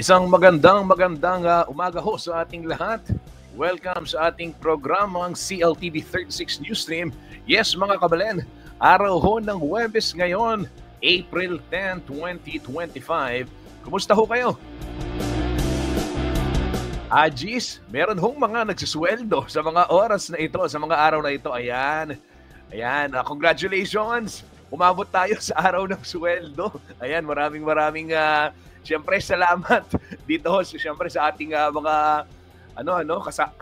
Isang magandang umaga ho sa ating lahat. Welcome sa ating programang CLTV 36 Newsstream. Yes mga kabalen, araw ho ng Huwebes ngayon, April 10, 2025. Kumusta ho kayo? Ajis, meron hong mga nagsusweldo sa mga oras na ito, sa mga araw na ito. Ayan, congratulations! Umabot tayo sa araw ng sweldo. Ayan, maraming siyempre salamat dito siyempre sa ating mga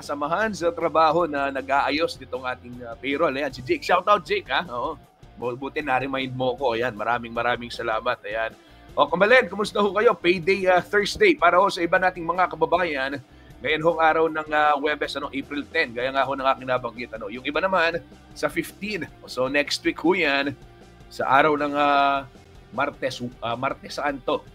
kasamahan sa trabaho na nag-aayos nitong ating payroll. Ayan, si Jake. Shout out Jake ha. Oo. Buti na-remind mo ko. Ayan, maraming salamat. Ayan. O Kamalen, kumusta ho kayo? Payday Thursday para ho sa iba nating mga kababayan. Ngayon hong araw ng Huwebes, April 10. Gaya nga ho ng aking nabanggit. Yung iba naman sa 15. So next week ho yan sa araw ng Martes Santo.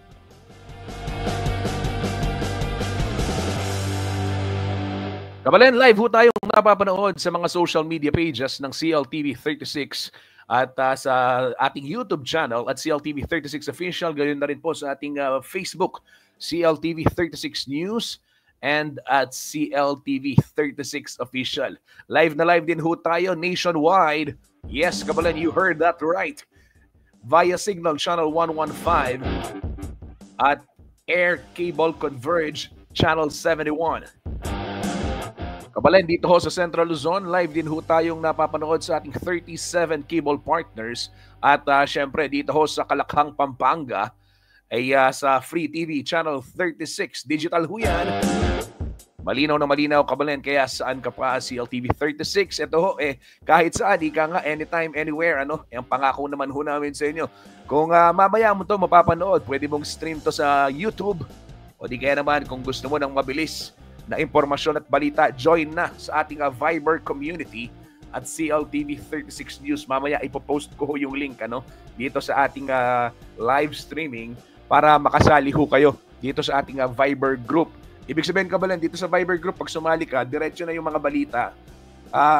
Kabalen, live ho tayong napapanood sa mga social media pages ng CLTV 36 at sa ating YouTube channel at CLTV 36 Official. Gayon na rin po sa ating Facebook, CLTV 36 News and at CLTV 36 Official. Live na live din ho tayo nationwide. Yes, Kabalen, you heard that right. Via Signal Channel 115 at Air Cable Converge Channel 71. Kabalen, dito ho sa Central Luzon, live din ho tayong napapanood sa ating 37 cable partners. At syempre, dito ho sa Kalakhang, Pampanga, ay sa Free TV Channel 36. Digital ho yan. Malinaw na malinaw, Kabalen, kaya saan ka pa CLTV 36. Ito ho, kahit saan, ika nga, anytime, anywhere, ang pangako naman ho namin sa inyo. Kung mamaya mo to mapapanood, pwede mong stream to sa YouTube. O di kaya naman, kung gusto mo ng mabilis na impormasyon at balita, join na sa ating Viber community at CLTV 36 News. Mamaya ipopost ko yung link dito sa ating live streaming para makasali ho kayo dito sa ating Viber group. Ibig sabihin, Kabalen, dito sa Viber group, pag sumali ka, diretso na yung mga balita.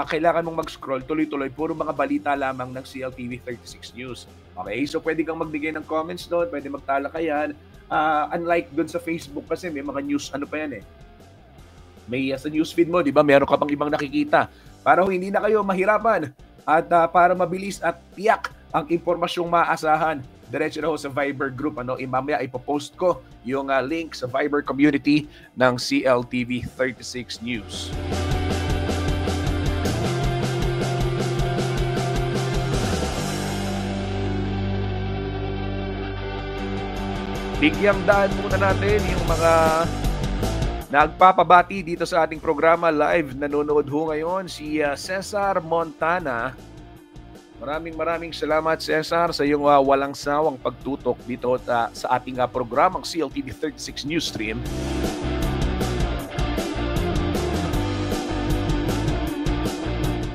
Kailangan mong mag-scroll, tuloy-tuloy, puro mga balita lamang ng CLTV 36 News. Okay, so pwede kang magbigay ng comments doon, pwede magtalakayan. Unlike doon sa Facebook kasi may mga news, pa yan may sa newsfeed mo, di ba? Meron ka pang ibang nakikita. Para hindi na kayo mahirapan at para mabilis at tiyak ang impormasyong maaasahan. Diretso na ho sa Viber group. Mamaya ipopost ko yung link sa Viber community ng CLTV 36 News. Bigyang daan muna natin yung mga nagpapabati dito sa ating programa live. Nanonood ho ngayon si Cesar Montana. Maraming salamat, Cesar, sa iyong walang sawang pagtutok dito sa ating programang CLTV 36 Newsstream.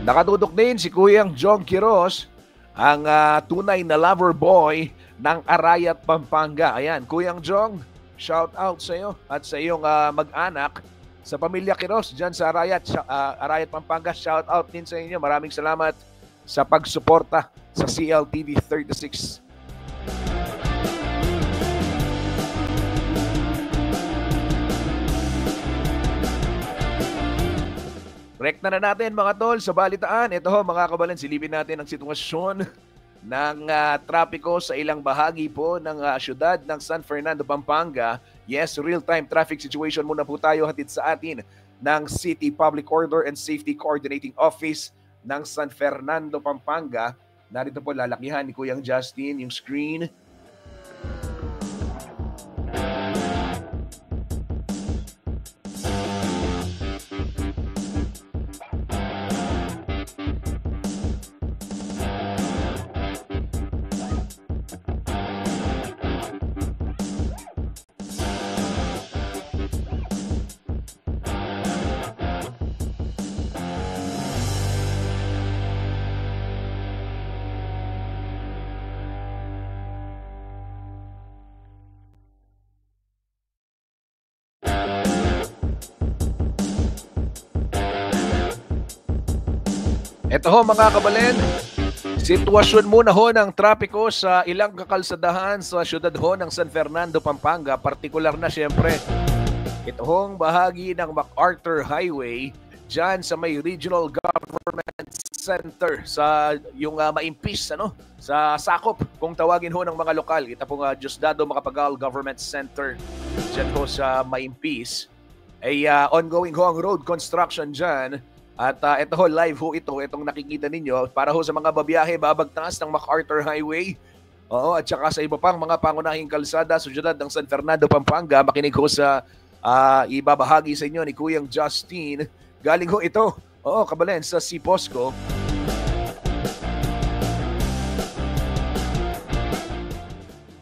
Nakatutok din si Kuyang Jong Quiros, ang tunay na lover boy ng Arayat, Pampanga. Ayan, Kuyang Jong, shout out sa iyo at sa iyong mag-anak sa pamilya Quiros dyan sa Arayat, Pampanga. Shout out din sa inyo. Maraming salamat sa pagsuporta sa CLTV 36. Rekta na natin mga tol sa balitaan. Ito ho mga Kabalen, silipin natin ang sitwasyon ng trapiko sa ilang bahagi po ng syudad ng San Fernando, Pampanga. Yes, real-time traffic situation muna po tayo hatid sa atin ng City Public Order and Safety Coordinating Office ng San Fernando, Pampanga. Narito po lalakihan ni Kuyang Justin yung screen. Ito ho mga Kabalen, Sitwasyon muna ho ng trapiko sa ilang kakalsadahan sa syudad ho ng San Fernando, Pampanga. Partikular na siyempre ito hong bahagi ng MacArthur Highway dyan sa may Regional Government Center sa yung Maimpis, sa sakop kung tawagin ho ng mga lokal. Kita po nga Diosdado Macapagal Government Center dyan ho sa Maimpis. Ay ongoing ho ang road construction dyan. At ito ho, live ho itong nakikita ninyo para ho sa mga babiyahe babagtas ng MacArthur Highway. Oo, at saka sa iba pang mga pangunahing kalsada sa syudad ng San Fernando, Pampanga. Makinig ho sa ibabahagi sa inyo ni Kuyang Justin. Galing ho ito, kabalen, sa Siposco.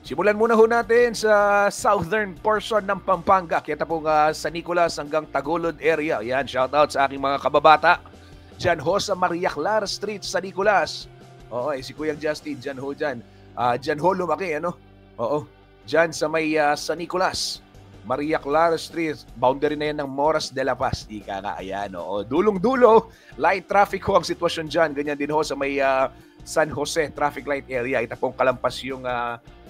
Simulan muna ho natin sa southern portion ng Pampanga. Kita po sa Nicolas hanggang Tagolod area. Yan, shoutout sa aking mga kababata. Diyan ho sa Maria Clara Street sa Nicolas. Oo, si Kuyang Justin, diyan ho dyan. Diyan ho lumaki, Oo, diyan sa may sa Nicolas. Maria Clara Street, boundary na yan ng Moras de la Paz. Ika nga, ayan, dulong-dulo, light traffic ho ang sitwasyon dyan. Ganyan din ho sa may San Jose traffic light area. Ito pong kalampas yung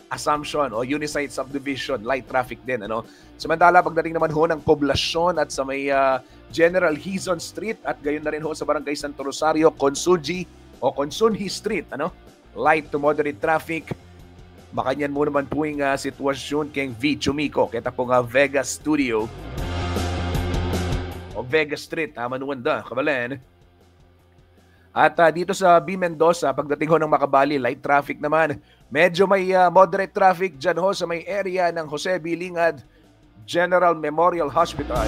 Assumption o Unisite Subdivision, light traffic din. Samantala, pagdating naman ho ng poblasyon at sa may General Hizon Street at gayon na rin ho sa Barangay Santo Rosario, Consunji o Consunji Street, light to moderate traffic. Makanyan mo naman po yung sitwasyon kay V. Chumiko. Kita po nga Vega Studio o Vega Street, Manuanda, Kabalen. At dito sa B. Mendoza, pagdating ho ng Makabali, light traffic naman. Medyo may moderate traffic dyan ho sa may area ng Jose B. Lingad General Memorial Hospital.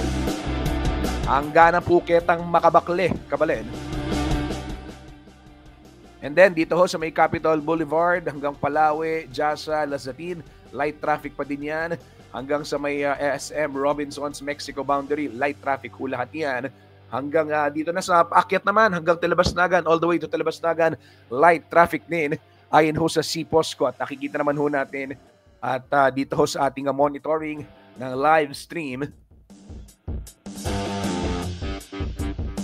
Hanggang po kitang Makabakle, Kabalen. And then dito ho sa may Capitol Boulevard hanggang Palawe, Jasa, Lazatin, light traffic pa din yan. Hanggang sa may SM Robinsons Mexico boundary, light traffic ho lahat yan. Hanggang dito na sa paakyat naman, hanggang Telebasnagan, all the way to Telebasnagan, light traffic din. Ayon ho sa Siposco at nakikita naman ho natin at dito ho sa ating monitoring ng live stream.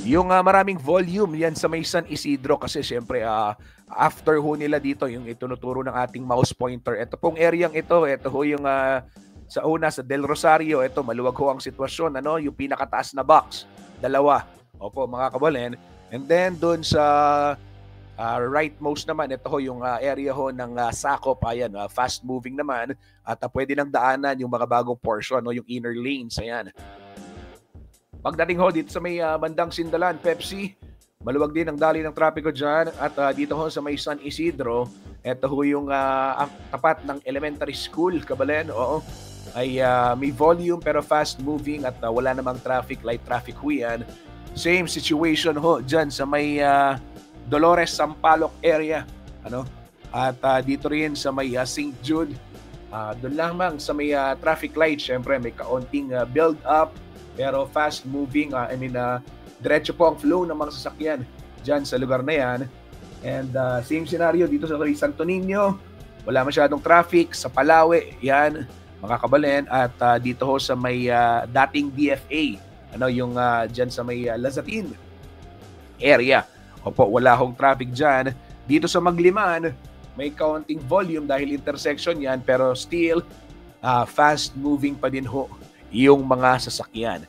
Yung maraming volume yan sa may San Isidro kasi syempre after ho nila dito yung itunuturo ng ating mouse pointer. Ito pong area ito ho yung sa una sa Del Rosario, ito maluwag ho ang sitwasyon, yung pinakataas na box, dalawa. Opo mga kabalen. And then doon sa rightmost naman, ito ho yung area ho ng sakop, ayan, fast moving naman at pwede nang daanan yung mga bagong portion, yung inner lanes, ayan. Pagdating ho dito sa may bandang Sindalan, Pepsi, maluwag din ang dali ng trapiko dyan at dito ho sa may San Isidro, ito ho yung tapat ng elementary school, Kabalen, ay may volume pero fast moving at wala namang traffic, light traffic ho yan. Same situation ho dyan sa may Dolores Sampaloc area, at dito rin sa may St. Jude, doon lamang sa may traffic light, syempre may kaunting build up pero fast moving, diretso po ang flow ng mga sasakyan dyan sa lugar na yan. And same scenario dito sa Santo Niño, wala masyadong traffic. Sa Palawe, yan mga kabalen, at dito ho sa may dating DFA, yung dyan sa may Lazatin area. Opo, wala hong traffic dyan. Dito sa Magliman, may kaunting volume dahil intersection yan, pero still, fast moving pa din ho yung mga sasakyan.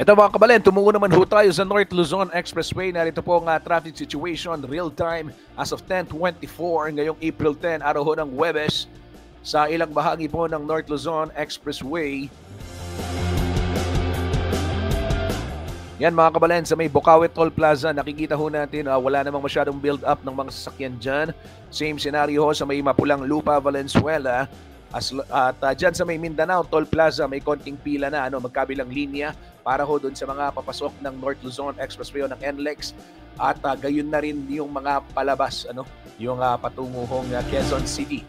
Ito mga kabalen, tumungo naman ho tayo sa North Luzon Expressway. Narito po ang traffic situation real time as of 10:24 ngayong April 10, araw ho ng Huwebes, sa ilang bahagi po ng North Luzon Expressway. Yan mga kabalen, sa may Bukawi Toll Plaza, nakikita ho natin wala namang masyadong build up ng mga sasakyan dyan. Same scenario ho sa may Mapulang Lupa, Valenzuela. At dyan sa may Mindanao Toll Plaza, may konting pila na magkabilang linya para ho doon sa mga papasok ng North Luzon Expressway o ng NLEX. At gayon na rin yung mga palabas, yung patungo hong Quezon City.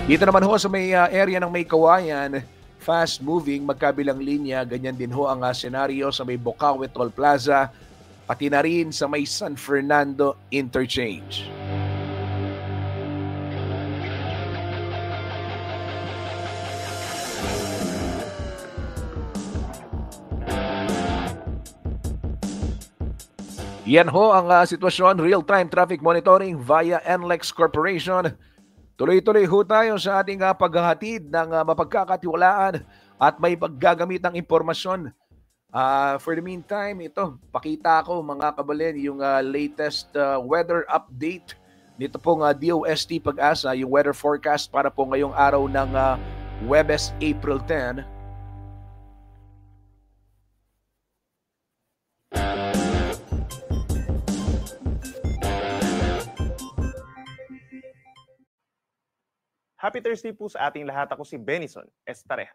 Dito naman ho sa may area ng May Kawayan, fast moving, magkabilang linya, ganyan din ho ang senaryo sa may Bocaue Toll Plaza, pati na rin sa may San Fernando Interchange. Yan ho ang sitwasyon, real-time traffic monitoring via NLEX Corporation. Tuloy-tuloy ho tayo sa ating paghahatid ng mapagkakatiwalaan at may paggagamitang impormasyon. For the meantime, ito, pakita ko mga kabalen yung latest weather update nito pong DOST Pag-asa, yung weather forecast para po ngayong araw ng Huwebes, April 10. Happy Thursday po sa ating lahat. Ako si Benison Estareja.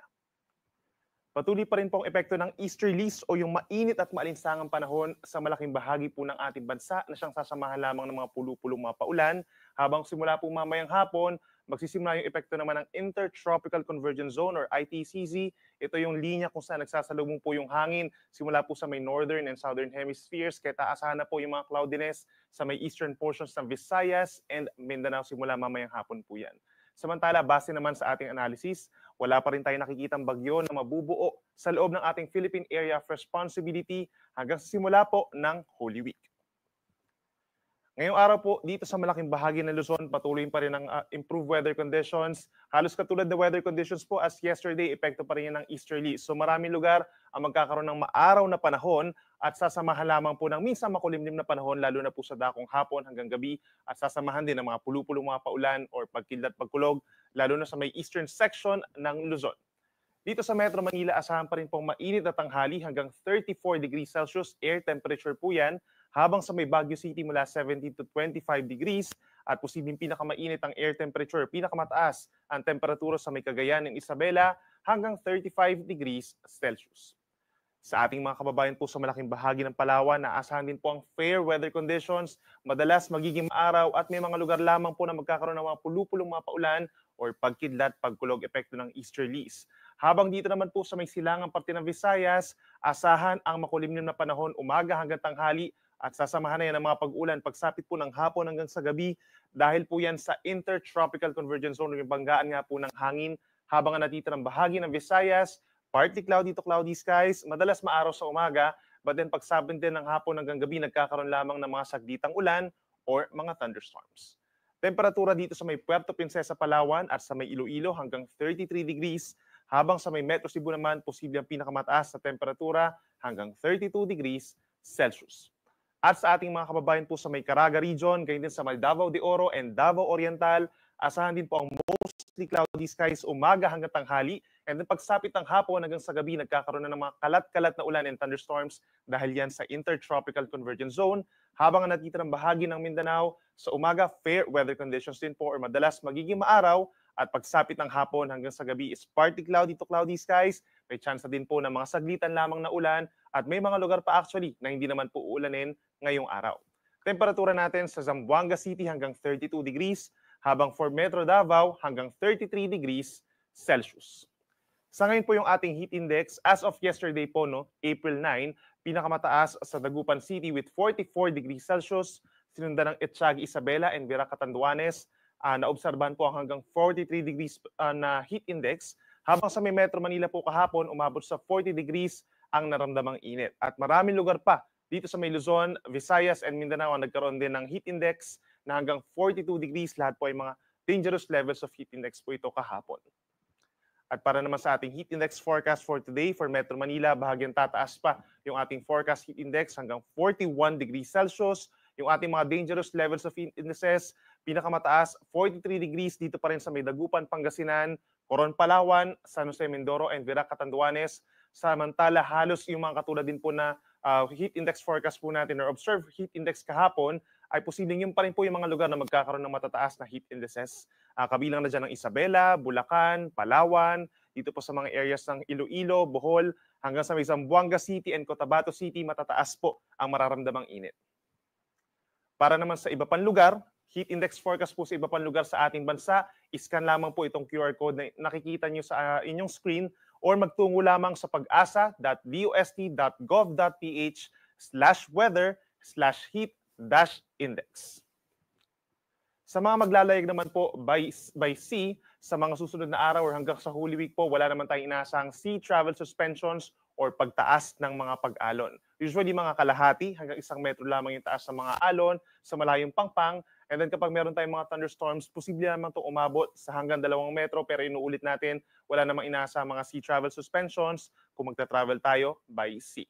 Patuloy pa rin po ang epekto ng easterlies o yung mainit at maalinsangang panahon sa malaking bahagi po ng ating bansa na siyang sasamahan lamang ng mga pulu-pulong mga paulan. Habang simula po mamayang hapon, magsisimula yung epekto naman ng Intertropical Convergence Zone or ITCZ. Ito yung linya kung saan nagsasalubong po yung hangin simula po sa may northern and southern hemispheres. Kaya taasahan na po yung mga cloudiness sa may eastern portions ng Visayas and Mindanao simula mamayang hapon po yan. Samantala, base naman sa ating analysis, wala pa rin tayong nakikitang bagyo na mabubuo sa loob ng ating Philippine Area of Responsibility hanggang sa simula po ng Holy Week. Ngayong araw po, dito sa malaking bahagi ng Luzon, patuloy pa rin ang improved weather conditions. Halos katulad ng weather conditions po as yesterday, epekto pa rin yan ng easterly. So maraming lugar ang magkakaroon ng maaraw na panahon at sasamahan lamang po ng minsan makulimlim na panahon, lalo na po sa dakong hapon hanggang gabi, at sasamahan din ng mga pulu-pulong mga paulan or pagkidlat pagkulog, lalo na sa may eastern section ng Luzon. Dito sa Metro Manila, asahan pa rin pong mainit na tanghali hanggang 34 degrees Celsius air temperature po yan, habang sa may Baguio City mula 17 to 25 degrees at posibleng pinakamainit ang air temperature, pinakamataas ang temperatura sa may Cagayan ng Isabela hanggang 35 degrees Celsius. Sa ating mga kababayan po sa malaking bahagi ng Palawan, naasahan din po ang fair weather conditions, madalas magiging maaraw at may mga lugar lamang po na magkakaroon ng mga pulu-pulong mga paulan or pagkidlat, pagkulog epekto ng easterlies. Habang dito naman po sa may silangang parte ng Visayas, asahan ang makulimlim na panahon umaga hanggang tanghali at sasamahan na yan ng mga pag-ulan pagsapit po ng hapon hanggang sa gabi dahil po yan sa Intertropical Convergence Zone, yung banggaan nga po ng hangin. Habang ang natitirang bahagi ng Visayas, partly cloudy to cloudy skies, madalas maaraw sa umaga, but then pagsapit din ng hapon hanggang gabi, nagkakaroon lamang ng mga sagditang ulan or mga thunderstorms. Temperatura dito sa may Puerto Princesa, Palawan at sa may Iloilo hanggang 33 degrees, habang sa may Metro Cebu naman, posible ang pinakamataas na temperatura hanggang 32 degrees Celsius. At sa ating mga kababayan po sa may Caraga region, ganyan din sa may Davao de Oro and Davao Oriental, asahan din po ang mostly cloudy skies umaga hanggang tanghali. And then pagsapit ng hapon hanggang sa gabi, nagkakaroon na ng mga kalat-kalat na ulan and thunderstorms dahil yan sa Intertropical Convergence Zone. Habang ang natitirang bahagi ng Mindanao, sa umaga, fair weather conditions din po or madalas magiging maaraw at pagsapit ng hapon hanggang sa gabi is partly cloudy to cloudy skies. May chance din po ng mga saglitan lamang na ulan at may mga lugar pa actually na hindi naman po uulanin ngayong araw. Temperatura natin sa Zamboanga City hanggang 32 degrees, habang for Metro Davao hanggang 33 degrees Celsius. Sa ngayon po yung ating heat index, as of yesterday po, no, April 9, pinakamataas sa Dagupan City with 44 degrees Celsius, sinundan ng Etchagi, Isabela, and Vera Catanduanes. Naobserbahan po ang hanggang 43 degrees na heat index, habang sa may Metro Manila po kahapon, umabot sa 40 degrees ang naramdamang init. At maraming lugar pa dito sa may Luzon, Visayas, and Mindanao ang nagkaroon din ng heat index na hanggang 42 degrees. Lahat po ay mga dangerous levels of heat index po ito kahapon. At para naman sa ating heat index forecast for today, for Metro Manila, bahagyang tataas pa yung ating forecast heat index hanggang 41 degrees Celsius. Yung ating mga dangerous levels of heat indices, pinakamataas, 43 degrees dito pa rin sa may Dagupan, Pangasinan, Coron, Palawan, San Jose, Mindoro, and Vera Catanduanes. Samantala, halos yung mga katulad din po na heat index forecast po natin or observed heat index kahapon ay posibleng yun pa rin po yung mga lugar na magkakaroon ng matataas na heat indices. Kabilang na dyan ng Isabela, Bulacan, Palawan, dito po sa mga areas ng Iloilo, Bohol, hanggang sa may Zamboanga City and Cotabato City, matataas po ang mararamdamang init. Para naman sa iba pang lugar, heat index forecast po sa iba pang lugar sa ating bansa, iscan lamang po itong QR code na nakikita nyo sa inyong screen or magtungo lamang sa pag-asa.dost.gov.ph/weather/heat-index. Sa mga maglalayag naman po by sea, sa mga susunod na araw or hanggang sa Holy Week po, wala naman tayong inaasahang sea travel suspensions or pagtaas ng mga pag-alon. Usually mga kalahati hanggang 1 metro lamang yung taas sa mga alon, sa malayong pangpang. And then kapag meron tayong mga thunderstorms, posible naman itong umabot sa hanggang 2 metro. Pero inuulit natin, wala namang inaasahang mga sea travel suspensions kung magta-travel tayo by sea.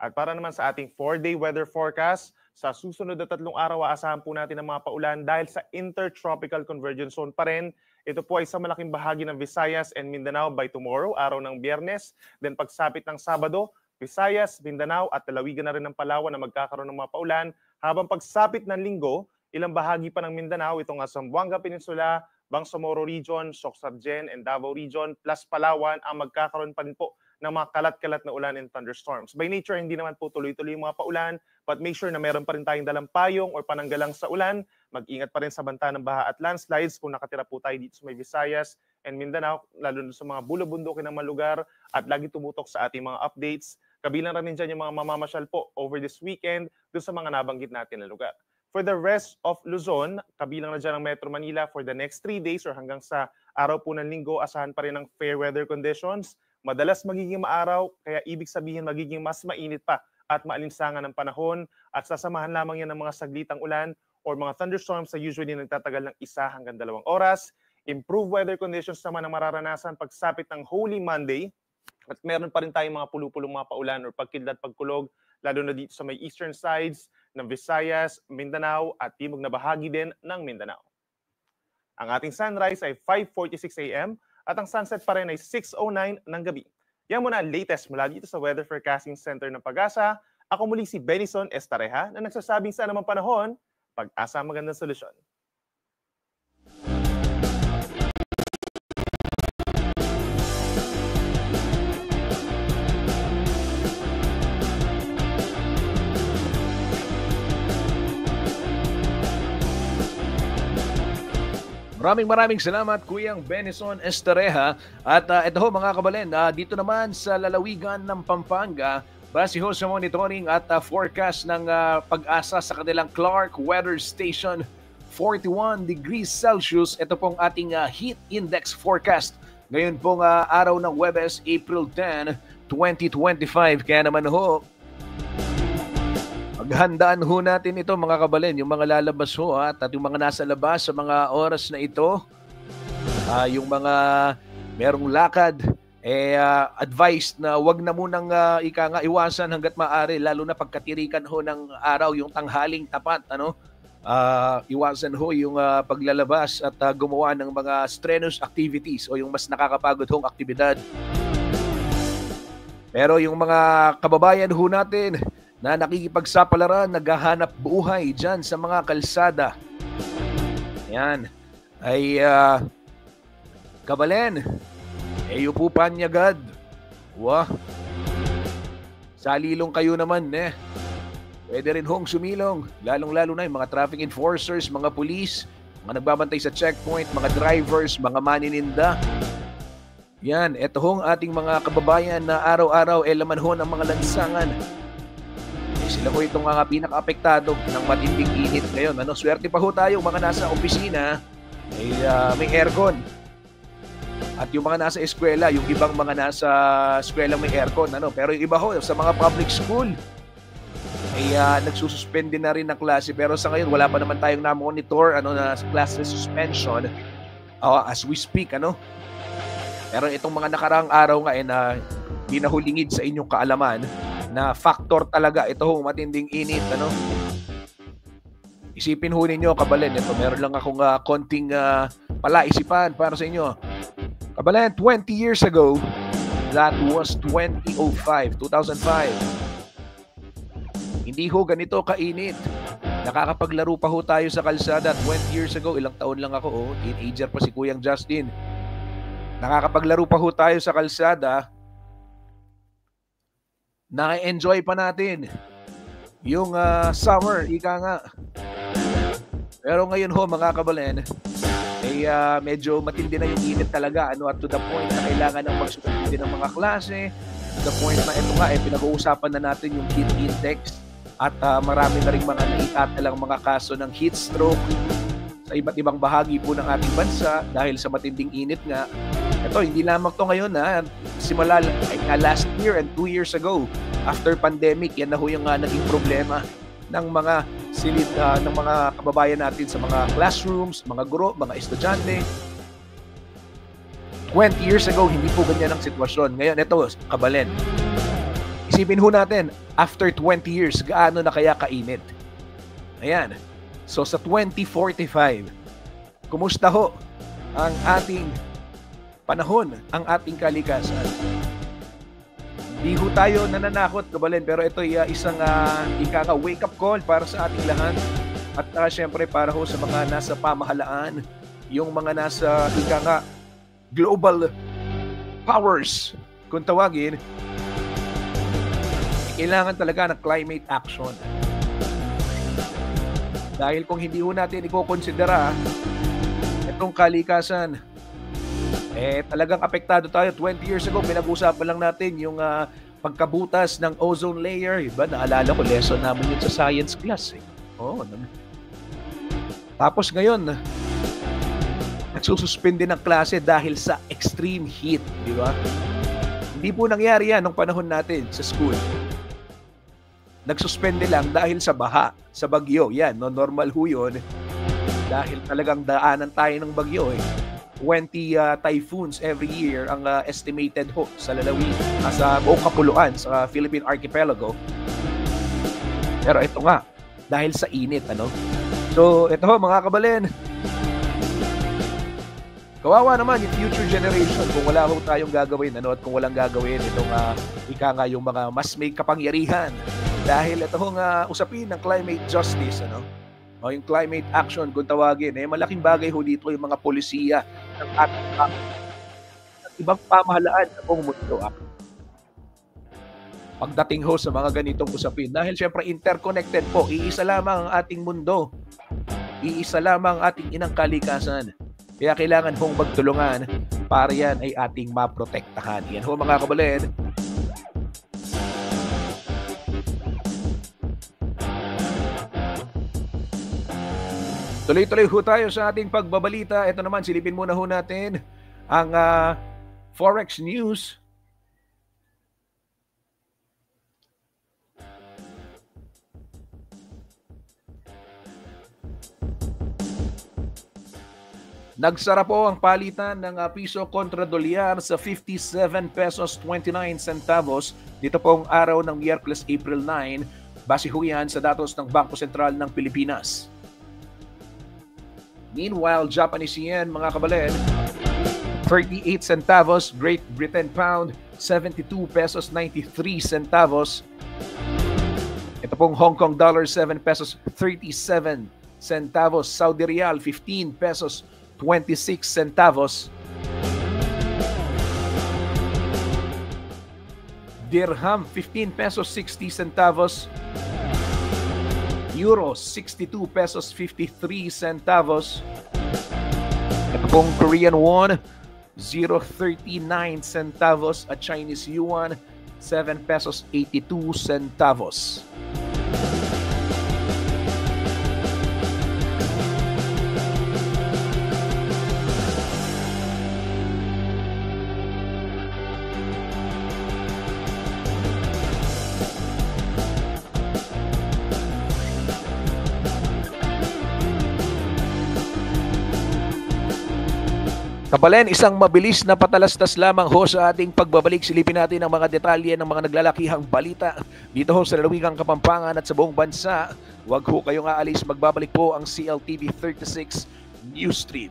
At para naman sa ating 4-day weather forecast, sa susunod na 3 araw, aasahan po natin ang mga paulan dahil sa intertropical convergence zone pa rin. Ito po ay sa malaking bahagi ng Visayas and Mindanao by tomorrow, araw ng Biyernes. Then pagsapit ng Sabado, Visayas, Mindanao at lalawigan na rin ng Palawan na magkakaroon ng mga paulan. Habang pagsapit ng Linggo, ilang bahagi pa ng Mindanao, itong Zamboanga Peninsula, Bangsamoro Region, Soc-Sargen and Davao Region plus Palawan ang magkakaroon pa rin po ng mga kalat-kalat na ulan and thunderstorms. By nature, hindi naman po tuloy-tuloy yung mga paulan, but make sure na meron pa rin tayong dalang payong or pananggalang sa ulan. Mag-ingat pa rin sa banta ng baha at landslides kung nakatira po tayo dito sa may Visayas and Mindanao, lalo na sa mga bulabundukin ng mga lugar at lagi tumutok sa ating mga updates. Kabilang rin dyan yung mga mamamasyal po over this weekend doon sa mga nabanggit natin na lugar. For the rest of Luzon, kabilang na dyan ang Metro Manila for the next 3 days or hanggang sa araw po ng Linggo, asahan pa rin ng fair weather conditions. Madalas magiging maaraw, kaya ibig sabihin magiging mas mainit pa at maalinsangan ng panahon at sasamahan lamang yan ng mga saglitang ulan or mga thunderstorms na usually nagtatagal ng 1 hanggang 2 oras. Improved weather conditions naman ang mararanasan pagsapit ng Holy Monday at meron pa rin tayong mga pulupulong mga paulan or pagkidlat pagkulog lalo na dito sa may eastern sides ng Visayas, Mindanao at timog na bahagi din ng Mindanao. Ang ating sunrise ay 5:46 a.m. at ang sunset pa rin ay 6:09 ng gabi. Yan muna ang latest mula dito sa Weather Forecasting Center ng Pag-asa. Ako muli si Benison Estareja na nagsasabing sa anumang panahon, Pag-asa magandang solusyon. Maraming salamat Kuyang Benison Estareja. At ito ho mga kabalen, dito naman sa lalawigan ng Pampanga, base ho sa monitoring at forecast ng Pag-asa sa kanilang Clark Weather Station, 41 degrees Celsius. Ito pong ating heat index forecast. Ngayon pong araw ng Huwebes, April 10, 2025. Kaya naman ho, maghandaan ho natin ito mga kabalen, yung mga lalabas ho at yung mga nasa labas sa mga oras na ito, yung mga merong lakad, advised na wag na munang iwasan hanggat maaari, lalo na pagkatirikan ho ng araw, yung tanghaling tapat, iwasan ho yung paglalabas at gumawa ng mga strenuous activities o yung mas nakakapagod hong aktibidad. Pero yung mga kababayan ho natin na nakikipagsapalaran, naghahanap buhay dyan sa mga kalsada, yan, ay kabalen, upupan niya agad. Wah, salilong kayo naman, Pwede rin hong sumilong, lalong-lalo na yung mga traffic enforcers, mga police, mga nagbabantay sa checkpoint, mga drivers, mga manininda. Yan, eto hong ating mga kababayan na araw-araw laman ho ng mga lansangan. Sila ho itong mga pinaka-apektado ng matinding init ngayon. Swerte pa ho tayo mga nasa opisina, may aircon. At yung mga nasa eskwela, yung ibang mga nasa eskwela may aircon. Pero yung iba ho, sa mga public school, ay nagsususpend din na rin ng klase. Pero sa ngayon, wala pa naman tayong na-monitor na class suspension as we speak. Pero itong mga nakaraang araw nga na hinahulingid sa inyong kaalaman, na factor talaga ito hong matinding init. Isipin ho ninyo, kabalen, ito meron lang akong konting palaisipan para sa inyo. Kabalen, 20 years ago, that was 2005. Hindi ho ganito kainit. Nakakapaglaro pa ho tayo sa kalsada. 20 years ago, ilang taon lang ako, teenager pa si Kuyang Justin. Nakakapaglaro pa ho tayo sa kalsada. Na-enjoy pa natin yung summer, ika nga. Pero ngayon ho mga kabalen, medyo matindi na yung init talaga, ano, at to the point na kailangan ng magsuspindi ng mga klase, to the point na ito nga, pinag-uusapan na natin yung heat index at marami na rin mga naitatalang mga kaso ng heat stroke sa iba't ibang bahagi po ng ating bansa dahil sa matinding init nga. Ito, hindi lamang to ngayon simula last year and 2 years ago after pandemic, yan na ho yung naging problema ng mga ng mga kababayan natin sa mga classrooms, mga guro, mga estudyante. 20 years ago, hindi po ganyan ang sitwasyon. Ngayon, ito, kabalen. Isipin ho natin, after 20 years, gaano na kaya kainit? Ayan. So, sa 2045, kumusta ho ang ating panahon, ang ating kalikasan? Hindi ho tayo nananakot, kabalen, pero ito ay isang wake-up call para sa ating lahat. At syempre para ho sa mga nasa pamahalaan, yung mga nasa global powers, kung tawagin, kailangan talaga ng climate action. Dahil kung hindi ho natin ikokonsidera itong kalikasan, talagang apektado tayo. 20 years ago, pinag-usapan lang natin yung pagkabutas ng ozone layer. Iba, naalala ko, lesson namin yun sa science class. Tapos ngayon, nagsususpende ng klase dahil sa extreme heat. Di ba? Hindi po nangyari yan nung panahon natin sa school. Nagsuspende lang dahil sa baha, sa bagyo. Yan, normal ho yun. Dahil talagang daanan tayo ng bagyo 20 typhoons every year ang estimated ho sa lalawin, sa buong kapuluan sa Philippine Archipelago. Pero ito nga, dahil sa init, So, ito ho mga kabalen, kawawa naman yung future generation kung wala ho tayong gagawin, at kung walang gagawin itong yung mga mas may kapangyarihan. Dahil ito hong usapin ng climate justice, o yung climate action kung tawagin, malaking bagay ho dito yung mga polisiya ng ating ibang pamahalaan sa buong mundo. Pagdating ho sa mga ganitong usapin, dahil syempre interconnected po, iisa lamang ang ating mundo, iisa lamang ang ating inang kalikasan. Kaya kailangan hong magtulungan para yan ay ating maprotektahan. Yan ho mga kabalen. Tuloy-tuloy ho tayo sa ating pagbabalita. Ito naman, silipin muna ho natin ang Forex News. Nagsara po ang palitan ng piso kontra dolyar sa 57 pesos 29 centavos. Dito pong araw ng Miyerkules, April 9. Base ho yan sa datos ng Bangko Sentral ng Pilipinas. Meanwhile, Japanese yen, mga kabalen, 38 centavos. Great Britain pound, 72 pesos 93 centavos. Ito pong Hong Kong dollar, 7 pesos 37 centavos. Saudi Riyal, 15 pesos 26 centavos. Dirham, 15 pesos 60 centavos. Euro, 62 pesos 53 centavos. Ito pong Korean won, 0.39 centavos. At Chinese yuan, 7 pesos 82 centavos. Kabalen, isang mabilis na patalastas lamang ho sa ating pagbabalik. Silipin natin ang mga detalye ng mga naglalakihang balita dito ho sa lalawigang Kapampangan at sa buong bansa. Huwag ho kayong aalis, magbabalik po ang CLTV 36 News Stream.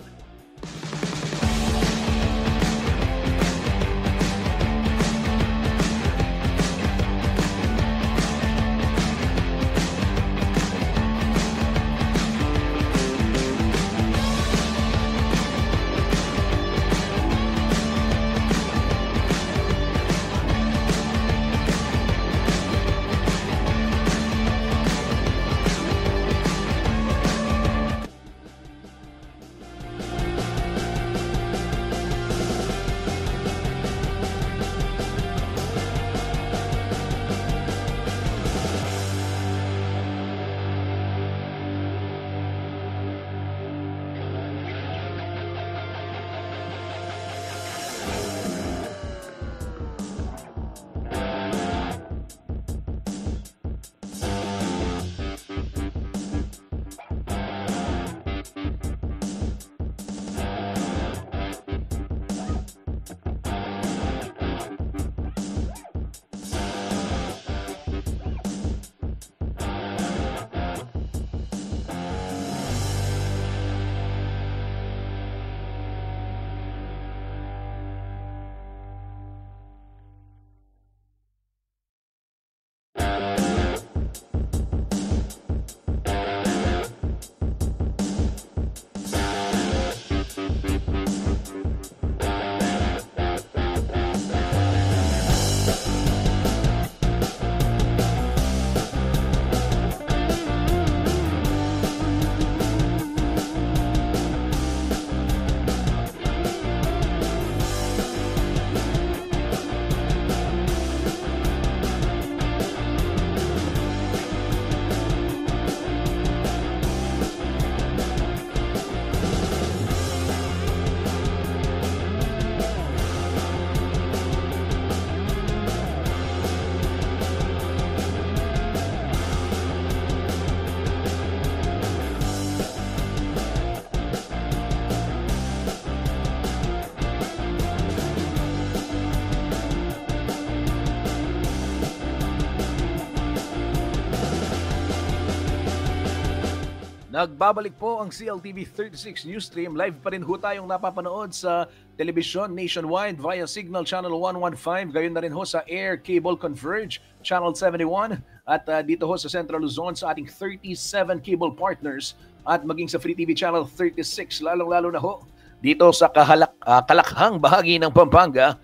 Nagbabalik po ang CLTV 36 News Stream. Live pa rin ho tayong napapanood sa telebisyon nationwide via Signal Channel 115. Gayon na rin ho sa Air Cable Converge Channel 71. At dito ho sa Central Luzon sa ating 37 cable partners. At maging sa Free TV Channel 36, lalong-lalo na ho dito sa kalakhang bahagi ng Pampanga.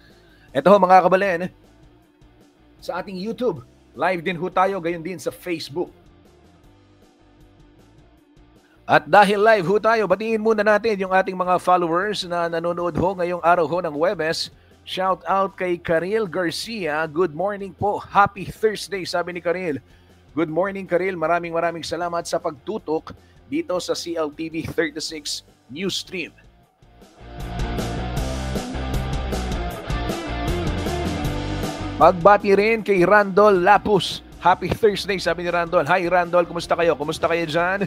Ito ho mga kabalen, sa ating YouTube. Live din ho tayo, gayon din sa Facebook. At dahil live ho tayo, batiin muna natin yung ating mga followers na nanonood ho ngayong araw ho ng Huwebes. Shout out kay Karil Garcia. Good morning po. Happy Thursday, sabi ni Karil. Good morning, Karil. Maraming salamat sa pagtutok dito sa CLTV 36 News Stream. Magbati rin kay Randol Lapus. Happy Thursday, sabi ni Randol. Hi Randol, kumusta kayo? Kumusta kayo dyan?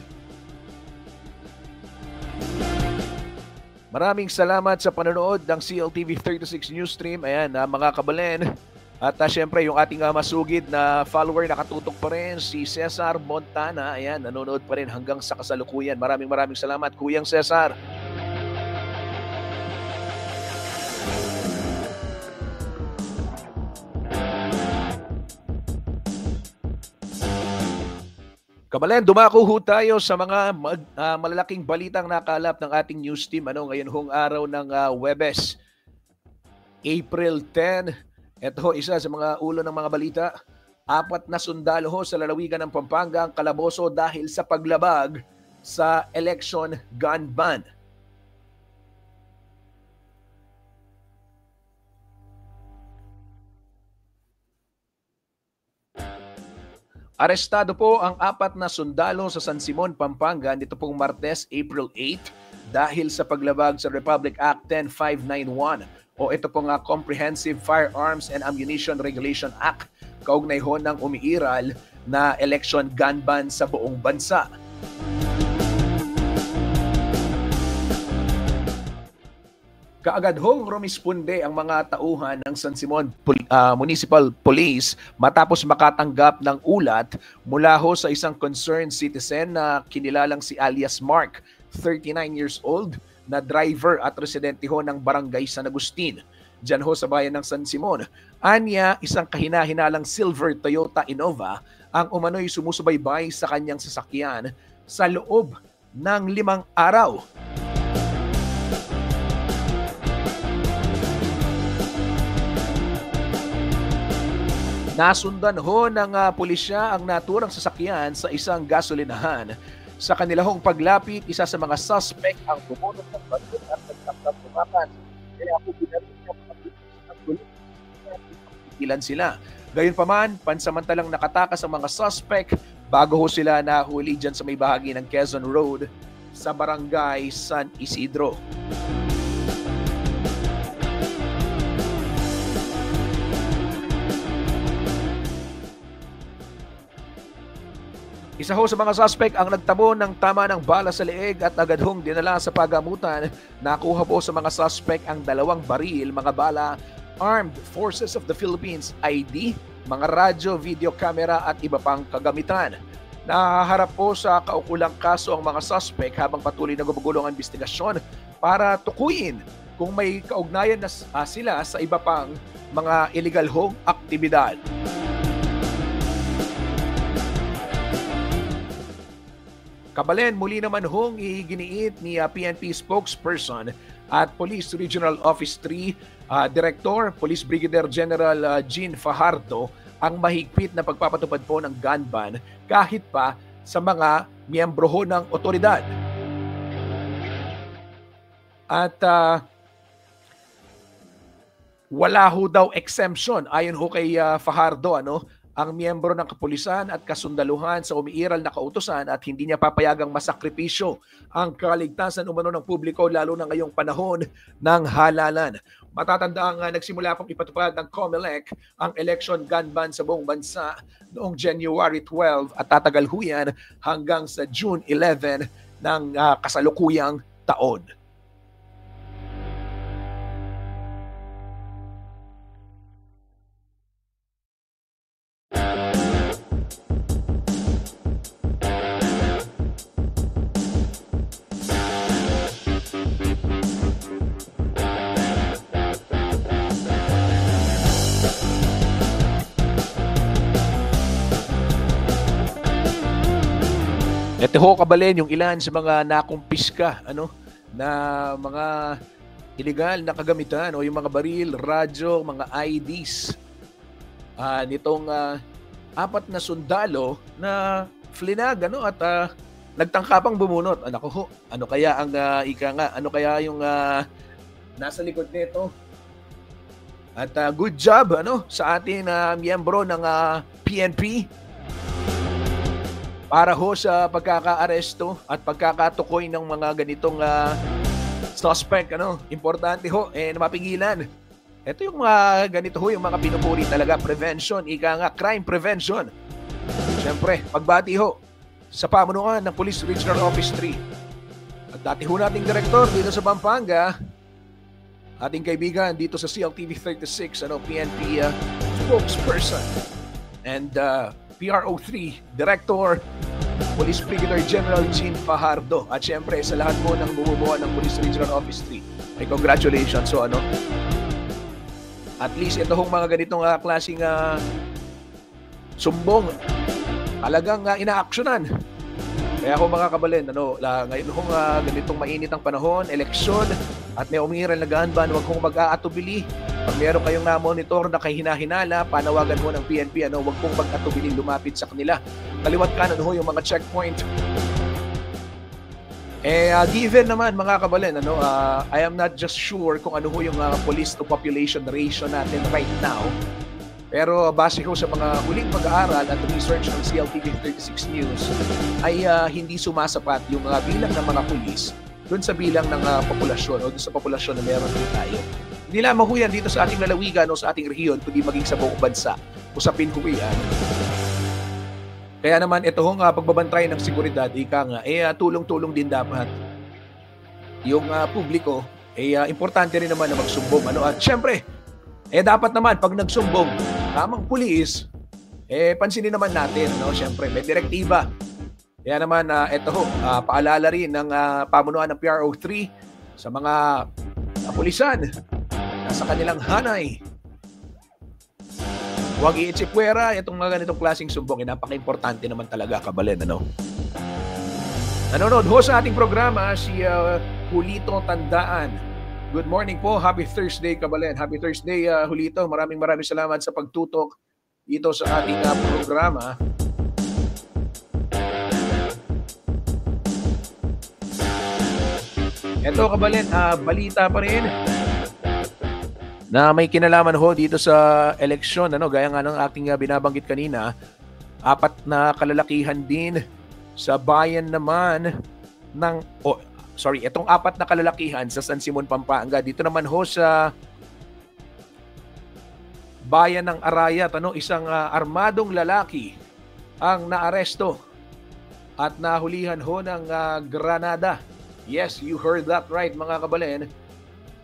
Maraming salamat sa panonood ng CLTV 36 News Stream. Ayan, mga kabalen. At syempre, yung ating masugid na follower nakatutok pa rin, si Cesar Montana. Ayan, nanonood pa rin hanggang sa kasalukuyan. Maraming salamat, Kuyang Cesar. Kabalen, dumako ho tayo sa mga malalaking balitang nakalap ng ating news team ngayon hong araw ng Huwebes, April 10. Ito ho, isa sa mga ulo ng mga balita. 4 na sundalo ho sa lalawigan ng Pampanga ang kalaboso dahil sa paglabag sa election gun ban. Arestado po ang 4 na sundalo sa San Simon, Pampanga nito pong Martes, April 8 dahil sa paglabag sa Republic Act 10591 o ito pong Comprehensive Firearms and Ammunition Regulation Act, kaugnay ho ng umiiral na election gun ban sa buong bansa. Kaagad hong rumisponde ang mga tauhan ng San Simon Municipal Police matapos makatanggap ng ulat mula ho sa isang concerned citizen na kinilalang si alias Mark, 39 years old, na driver at residente ho ng Barangay San Agustin, dyan ho sa bayan ng San Simon. Anya, isang kahina-hinalang silver Toyota Innova ang umano'y sumusubaybay sa kanyang sasakyan sa loob ng 5 araw. Nasundan ho ng pulisya ang naturang sasakyan sa isang gasolinahan. Sa kanilang paglapit, isa sa mga suspect ang bumunot ng bandit at nagtakdang tumakas. Kaya ako binarin niya mga ng gulit at sila. Gayunpaman, pansamantalang nakatakas ang mga suspect bago ho sila nahuli dyan sa may bahagi ng Quezon Road sa Barangay San Isidro. Isa ho sa mga suspect ang nagtamo ng tama ng bala sa leeg at agad hong dinala sa pagamutan. Nakuha po sa mga suspect ang 2 baril, mga bala, Armed Forces of the Philippines ID, mga radyo, video camera at iba pang kagamitan. Nahaharap po sa kaukulang kaso ang mga suspect habang patuloy na gumugulong ang investigasyon para tukuyin kung may kaugnayan na sila sa iba pang mga illegal hong aktibidad. Kabalen, muli naman hong iginiit ni PNP spokesperson at Police Regional Office 3 Director, Police Brigadier General Jean Fajardo ang mahigpit na pagpapatupad po ng gun ban kahit pa sa mga miyembro ho ng otoridad. At wala ho daw exemption ayon ho kay Fajardo, ang miyembro ng kapulisan at kasundaluhan sa umiiral na kautusan at hindi niya papayagang masakripisyo ang kaligtasan umano ng publiko lalo na ngayong panahon ng halalan. Matatanda ang nagsimula pong ipatupad ng COMELEC ang election gun ban sa buong bansa noong January 12 at tatagal ho yan hanggang sa June 11 ng kasalukuyang taon. Ito ho kabalen yung ilan sa mga nakumpiska na mga illegal na kagamitan o yung mga baril, radyo, mga IDs nitong apat na sundalo na flinag at nagtangkapang bumunot. Anak ko ho, ano kaya ang ano kaya yung nasa likod nito? At good job sa ating miyembro ng PNP para ho sa pagkakaaresto at pagkakatukoy ng mga ganitong suspect. Importante ho na mapigilan. Ito yung ganito ho, yung mga pinupuri talaga, prevention, crime prevention. Siyempre, pagbati ho sa pamunuan ng Police Regional Office 3. At dati ho nating direktor dito sa Pampanga, ating kaibigan dito sa CLTV 36, PNP spokesperson, and PRO3 Director, Police Brigadier General Jean Fajardo. At syempre, sa lahat po ng bumubuo ng Police Regional Office 3, ay congratulations. So at least ito hong mga ganitong klaseng sumbong talagang inaaksyonan. Kaya ako mga kabalen, ngayon hong ganitong mainit ang panahon, eleksyon, at may umiiral na gaanban, huwag kong mag-aatubili. Pag meron kayong na-monitor na kahina-hinala, panawagan mo ng PNP, huwag kong mag-atubili, lumapit sa kanila. Kaliwat kanan ho yung mga checkpoint. Given naman mga kabalen, I am not just sure kung ano ho yung police to population ratio natin right now. Pero base ho sa mga huling pag-aaral at research ng CLTV 36 News ay hindi sumasapat yung bilang ng mga pulis doon sa bilang ng populasyon o doon sa populasyon na meron din tayo. Hindi lamang ho yan dito sa ating lalawigan o sa ating rehiyon, kundi maging sa buong bansa. Usapin ho yan. Kaya naman ito hong pagbabantay ng seguridad, tulong-tulong din dapat. Yung publiko, importante rin naman na magsumbong. At syempre, dapat naman pag nagsumbong, tamang pulis, pansinin naman natin, syempre, may direktiba. Kaya naman, paalala rin ng pamunuan ng PRO3 sa mga pulisan na sa kanilang hanay. Huwag iitsipwera itong mga ganitong klaseng sumbong. Napaka-importante naman talaga, kabalen. Nanonood ho sa ating programa si Julito Tandaan. Good morning po. Happy Thursday, kabalen. Happy Thursday, Julito. Maraming salamat sa pagtutok dito sa ating programa. Ito, kabalen, balita pa rin na may kinalaman ho dito sa eleksyon. Gaya nga ng ating binabanggit kanina, apat na kalalakihan din sa bayan naman ng... itong apat na kalalakihan sa San Simon, Pampanga. Dito naman ho sa bayan ng Arayat, isang armadong lalaki ang naaresto at nahulihan ho ng granada. Yes, you heard that right, mga kabalen.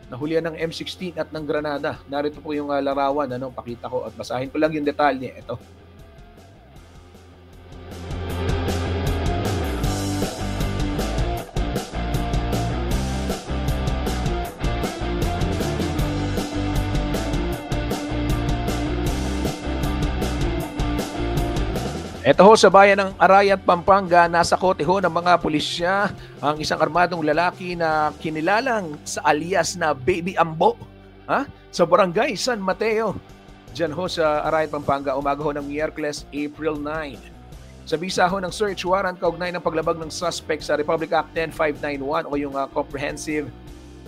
Nahulihan ng M16 at ng granada. Narito po yung larawan, pakita ko at basahin ko lang yung detalye. Ito. Ito ho sa bayan ng Arayat, Pampanga, nasa kote ho ng mga pulisya ang isang armadong lalaki na kinilalang sa alias na Baby Ambo sa barangay San Mateo. Diyan ho sa Arayat, Pampanga, umaga ho ng Miyerkules, April 9. Sa bisa ho ng search warrant kaugnay ng paglabag ng suspect sa Republic Act 10591 o yung Comprehensive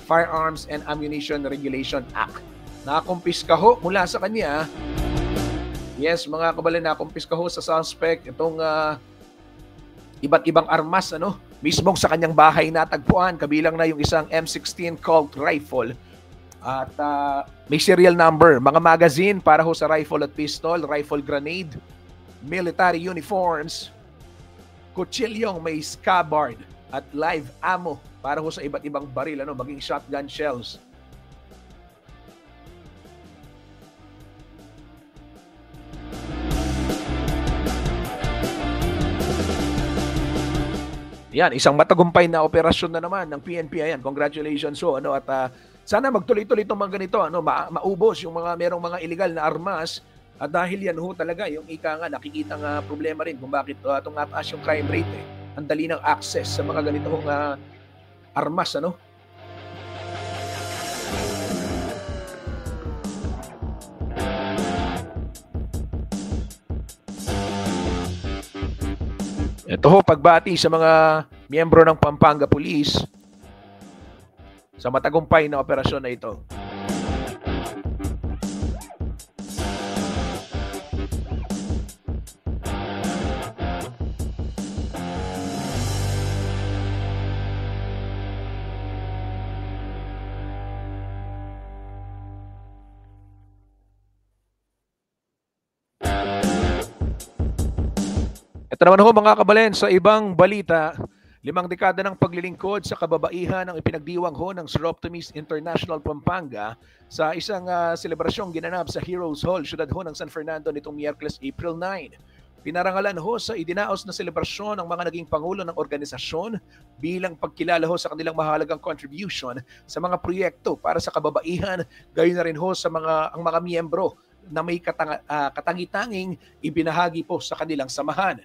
Firearms and Ammunition Regulation Act. Nakumpiska ho mula sa kanya. Yes, mga kabalen, nakumpiska ho sa suspect itong iba't ibang armas, mismong sa kanyang bahay natagpuan, kabilang na yung isang M16 Colt rifle at may serial number, mga magazine para ho sa rifle at pistol, rifle grenade, military uniforms, kutsilyong may scabbard at live ammo para ho sa iba't ibang baril, maging shotgun shells. Yan, isang matagumpay na operasyon na naman ng PNP. Ayan, congratulations. So, at sana magtuloy-tuloy itong mga ganito, maubos yung merong mga illegal na armas. At dahil yan ho talaga, yung ika nga, nakikita nga problema rin kung bakit tumataas yung crime rate. ang dali ng access sa mga ganitong armas, ano? Ito ho, pagbati sa mga miyembro ng Pampanga Police sa matagumpay na operasyon na ito. Ito naman ho mga kabalen, sa ibang balita, 5 dekada ng paglilingkod sa kababaihan ang ipinagdiwang ho ng Sir Optimist International Pampanga sa isang selebrasyong ginanap sa Heroes Hall, siyudad ho ng San Fernando nitong Miyerkules, April 9. Pinarangalan ho sa idinaos na selebrasyon ang mga naging pangulo ng organisasyon bilang pagkilala ho sa kanilang mahalagang contribution sa mga proyekto para sa kababaihan, gayon na rin ho sa ang mga miyembro na may katangi-tanging ibinahagi po sa kanilang samahan.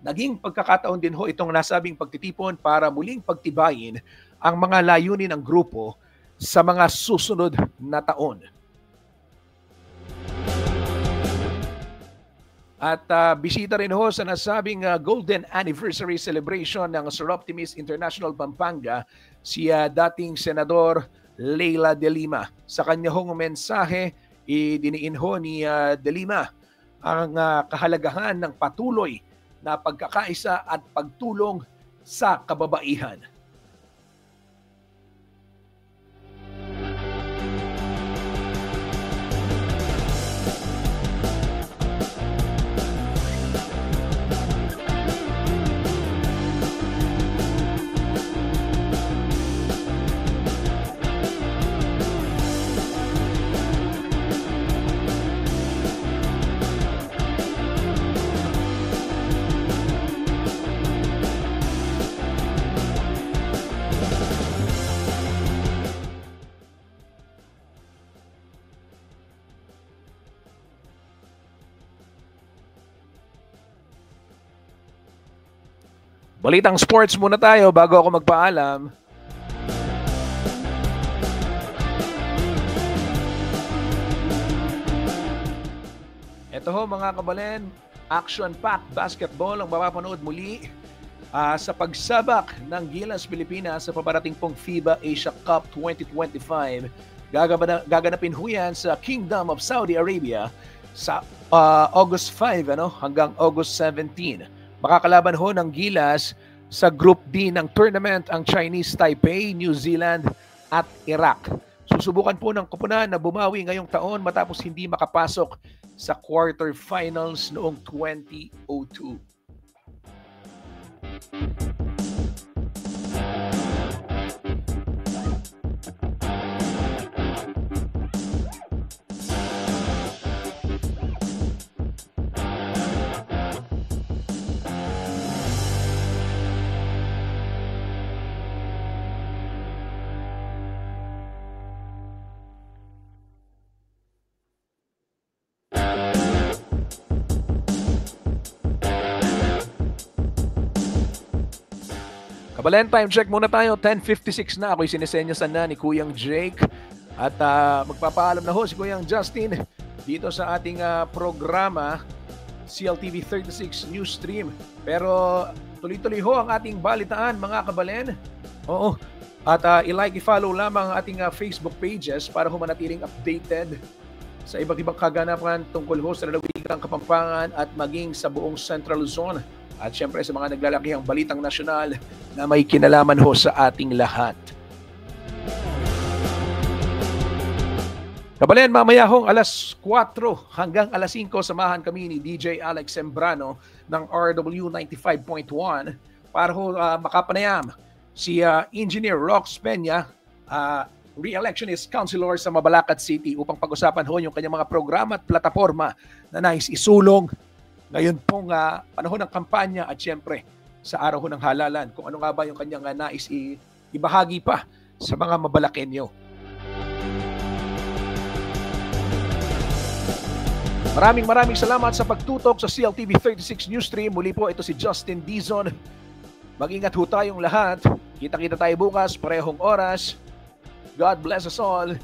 Naging pagkakataon din ho itong nasabing pagtitipon para muling pagtibayin ang mga layunin ng grupo sa mga susunod na taon. At bisita rin ho sa nasabing Golden Anniversary Celebration ng Sir Optimist International Pampanga si dating Senador Leila De Lima. Sa kanya hong mensahe, idiniin ho ni De Lima ang kahalagahan ng patuloy na pagkakaisa at pagtulong sa kababaihan. Balitang sports muna tayo bago ako magpaalam. Ito ho mga kabalen, action-packed basketball ang mapapanood muli sa pagsabak ng Gilas Pilipinas sa paparating pong FIBA Asia Cup 2025. Gaganapin ho yan sa Kingdom of Saudi Arabia sa August 5 hanggang August 17. Makakalaban ho ng Gilas sa Group D ng tournament ang Chinese Taipei, New Zealand at Iraq. Susubukan po ng koponan na bumawi ngayong taon matapos hindi makapasok sa quarterfinals noong 2002. Kabalen, time check muna tayo. 10:56 na. Ako'y sinisenyasan na ni Kuyang Jake. At magpapaalam na ho si Kuyang Justin dito sa ating programa CLTV 36 News Stream. Pero tuloy-tuloy ho ang ating balitaan mga kabalen. Oo. At i-like, i-follow lamang ang ating Facebook pages para ho manatiling updated sa iba't ibang kaganapan tungkol ho sa lalawigang Kapampangan at maging sa buong Central Luzon. At syempre sa mga naglalakihang balitang nasyonal na may kinalaman ho sa ating lahat. Kabalen, mamaya hong alas 4 hanggang alas 5, samahan kami ni DJ Alex Sembrano ng RW 95.1 para ho makapanayam si Engineer Rox Peña, re-electionist councilor sa Mabalacat City upang pag-usapan ho yung kanyang mga programa at plataforma na nais isulong ngayon pong panahon ng kampanya at syempre sa araw ng halalan kung ano nga ba yung kanyang nais ibahagi pa sa mga Mabalakenyo. Maraming salamat sa pagtutok sa CLTV 36 Newsstream. Muli po, ito si Justin Dizon. Mag-ingat ho tayong lahat. Kita-kita tayo bukas, parehong oras. God bless us all.